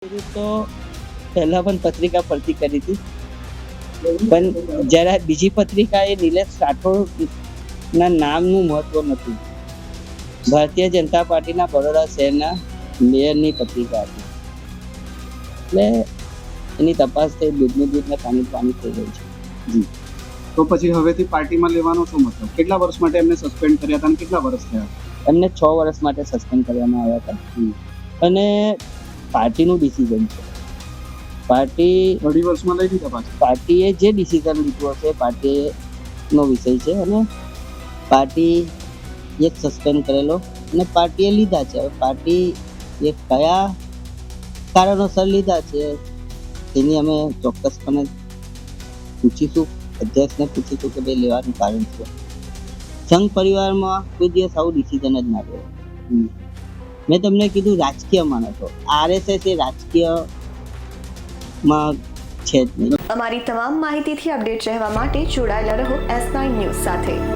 તો પહેલા પણ પત્રિકા પડતી કરી હતી, પણ જ્યારે બીજી પત્રિકા એ નિલેશ રાઠોડના નામનું મહત્વ નહોતું. ભારતીય જનતા પાર્ટીના બરોડા શહેરના મેયરની પત્રિકા હતી, એટલે એની તપાસ થઈ, દૂધનું દૂધ ને પાણી પાણી થઈ ગયું છે. જી. તો પછી હવેથી પાર્ટીમાં લેવાનો શું મતલબ? કેટલા વર્ષ માટે એમને સસ્પેન્ડ કર્યા હતા અને કેટલા વર્ષ થયા? એમને 6 વર્ષ માટે સસ્પેન્ડ કરવામાં આવ્યા હતા, અને પાર્ટીનું ડિસિઝન છે. પાર્ટી 2.5 વર્ષમાં લઈ લીધા પાછા. પાર્ટીએ જે ડિસિઝન લીધું હશે પાર્ટીનો વિષય છે, અને પાર્ટી એક સસ્પેન્ડ કરેલો અને પાર્ટીએ લીધા છે. હવે પાર્ટી એ કયા કારણોસર લીધા છે એની અમે ચોક્કસપણે પૂછીશું, અધ્યક્ષને પૂછીશું કે ભાઈ લેવાનું કારણ છે. સંઘ પરિવારમાં કોઈ દિવસ આવું ડિસિઝન જ ના લેવાય. મેં તમને કીધું રાજકીય માનો છો, RSS એ રાજકીયમાં છે જ નહીં. અમારી તમામ માહિતીથી અપડેટ રહેવા માટે જોડાયેલા રહો S9 ન્યૂઝ સાથે.